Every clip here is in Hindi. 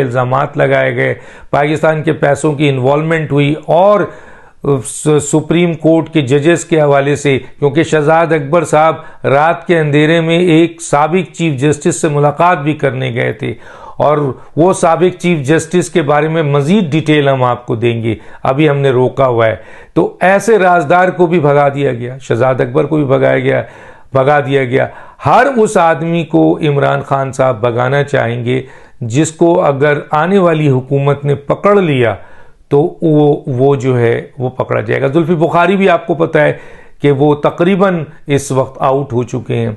इल्ज़ामात लगाए गए, पाकिस्तान के पैसों की इन्वॉल्वमेंट हुई और सुप्रीम कोर्ट के जजेस के हवाले से, क्योंकि शहजाद अकबर साहब रात के अंधेरे में एक साबिक चीफ जस्टिस से मुलाकात भी करने गए थे और वो साबिक चीफ जस्टिस के बारे में मज़ीद डिटेल हम आपको देंगे, अभी हमने रोका हुआ है। तो ऐसे राजदार को भी भगा दिया गया, शहजाद अकबर को भी भगा दिया गया। हर उस आदमी को इमरान खान साहब भगाना चाहेंगे जिसको अगर आने वाली हुकूमत ने पकड़ लिया तो वो जो है वो पकड़ा जाएगा। जुल्फी बुखारी भी आपको पता है कि वो तकरीबन इस वक्त आउट हो चुके हैं।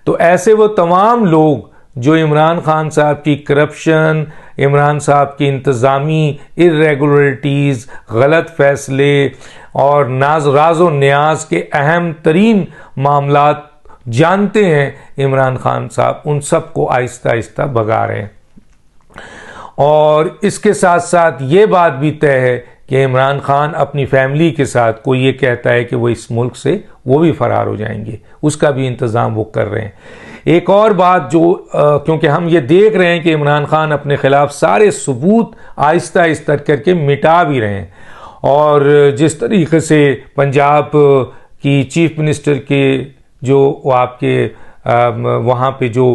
तो ऐसे वो तमाम लोग जो इमरान खान साहब की करप्शन, इमरान साहब की इंतज़ामी इर्रेगुलरिटीज़, गलत फैसले और राज़ो न्याज के अहम तरीन मामलात जानते हैं इमरान खान साहब, उन सब को आहिस्ता आहिस्ता भगा रहे हैं। और इसके साथ साथ ये बात भी तय है कि इमरान खान अपनी फैमिली के साथ, कोई ये कहता है कि वो इस मुल्क से वो भी फरार हो जाएंगे, उसका भी इंतज़ाम वो कर रहे हैं। एक और बात जो क्योंकि हम ये देख रहे हैं कि इमरान खान अपने ख़िलाफ़ सारे सबूत आहिस्ता आहिस्ता करके मिटा भी रहे हैं, और जिस तरीके से पंजाब की चीफ मिनिस्टर के जो आपके वहाँ पे जो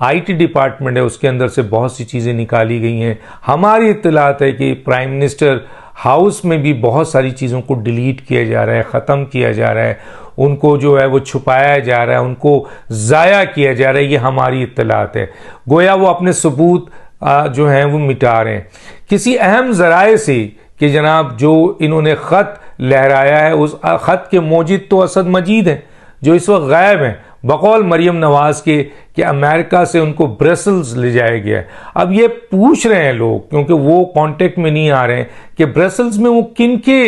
आईटी डिपार्टमेंट है उसके अंदर से बहुत सी चीज़ें निकाली गई हैं। हमारी इत्तलात है कि प्राइम मिनिस्टर हाउस में भी बहुत सारी चीज़ों को डिलीट किया जा रहा है, ख़त्म किया जा रहा है, उनको जो है वो छुपाया जा रहा है, उनको ज़ाया किया जा रहा है, ये हमारी इत्तलात है। गोया वो अपने सबूत जो हैं वो मिटा रहे हैं किसी अहम ज़राए से कि जनाब जो इन्होंने ख़त लहराया है उस ख़त के मौजिद तो असद मजीद हैं जो इस वक्त गायब हैं, बकौल मरियम नवाज़ के कि अमेरिका से उनको ब्रसल्स ले जाया गया है। अब ये पूछ रहे हैं लोग, क्योंकि वो कांटेक्ट में नहीं आ रहे हैं, कि ब्रसल्स में वो किन के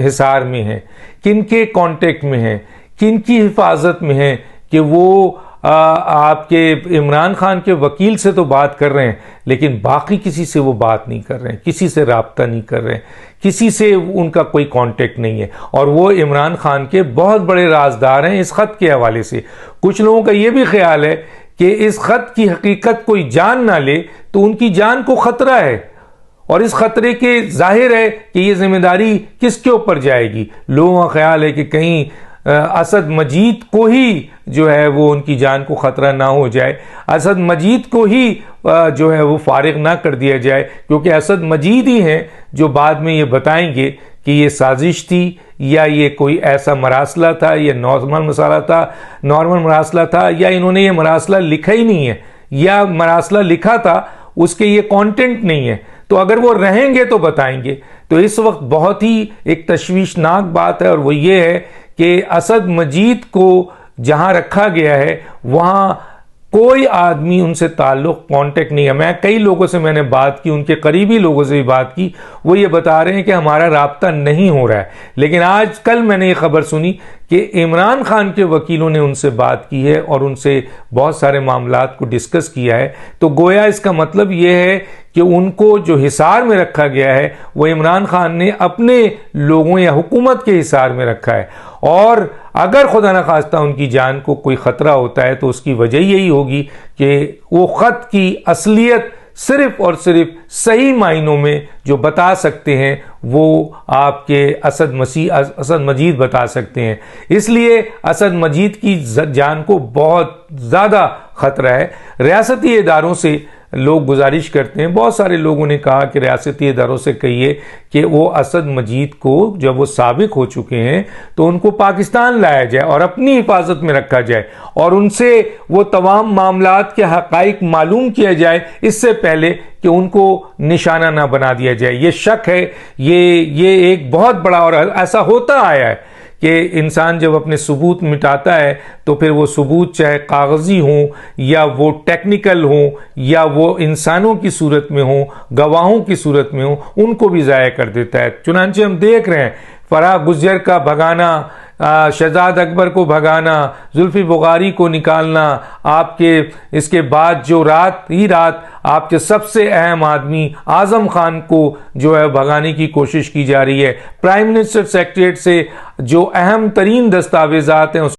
हिसार में हैं, किन के कांटेक्ट में हैं, किन की हिफाजत में हैं, कि वो आपके इमरान खान के वकील से तो बात कर रहे हैं लेकिन बाकी किसी से वो बात नहीं कर रहे हैं, किसी से राब्ता नहीं कर रहे हैं, किसी से उनका कोई कांटेक्ट नहीं है। और वो इमरान खान के बहुत बड़े राजदार हैं इस ख़त के हवाले से। कुछ लोगों का ये भी ख्याल है कि इस ख़त की हकीकत कोई जान ना ले तो उनकी जान को ख़तरा है, और इस ख़तरे के जाहिर है कि ये जिम्मेदारी किसके ऊपर जाएगी। लोगों का ख्याल है कि कहीं असद मजीद को ही जो है वो उनकी जान को ख़तरा ना हो जाए, असद मजीद को ही जो है वो फारिग ना कर दिया जाए, क्योंकि असद मजीद ही हैं जो बाद में ये बताएंगे कि ये साजिश थी या ये कोई ऐसा मरासला था, ये नॉर्मल मरासला था, या इन्होंने ये मरासला लिखा ही नहीं है, या मरासला लिखा था उसके ये कंटेंट नहीं है। तो अगर वो रहेंगे तो बताएंगे। तो इस वक्त बहुत ही एक तशवीशनाक बात है, और वो ये है कि असद मजीद को जहां रखा गया है वहां कोई आदमी उनसे ताल्लुक़ कांटेक्ट नहीं है। मैं कई लोगों से मैंने बात की, उनके करीबी लोगों से भी बात की, वो ये बता रहे हैं कि हमारा राब्ता नहीं हो रहा है। लेकिन आज कल मैंने ये खबर सुनी कि इमरान खान के वकीलों ने उनसे बात की है और उनसे बहुत सारे मामलात को डिस्कस किया है। तो गोया इसका मतलब ये है कि उनको जो हिसार में रखा गया है वो इमरान खान ने अपने लोगों या हुकूमत के हिसार में रखा है, और अगर खुदा न खास्ता उनकी जान को कोई ख़तरा होता है तो उसकी वजह यही होगी कि वो ख़त की असलियत सिर्फ और सिर्फ सही मायनों में जो बता सकते हैं वो आपके असद मजीद बता सकते हैं। इसलिए असद मजीद की जान को बहुत ज़्यादा ख़तरा है। रियासती इदारों से लोग गुजारिश करते हैं, बहुत सारे लोगों ने कहा कि रियासती इदारों से कहिए कि वो असद मजीद को जब वो साबिक हो चुके हैं तो उनको पाकिस्तान लाया जाए और अपनी हिफाजत में रखा जाए, और उनसे वो तमाम मामलात के हक़ाइक़ मालूम किया जाए इससे पहले कि उनको निशाना ना बना दिया जाए। ये शक है, ये एक बहुत बड़ा, और ऐसा होता आया है कि इंसान जब अपने सबूत मिटाता है तो फिर वो सबूत चाहे कागजी हों या वो टेक्निकल हों या वो इंसानों की सूरत में हों, गवाहों की सूरत में हों, उनको भी ज़ाया कर देता है। चुनांचे हम देख रहे हैं फराह गुजर का भगाना, शहजाद अकबर को भगाना, जुल्फी बुखारी को निकालना, आपके इसके बाद जो रात आपके सबसे अहम आदमी आजम खान को जो है भगाने की कोशिश की जा रही है। प्राइम मिनिस्टर सेक्रेटरीट से जो अहम तरीन दस्तावेजात हैं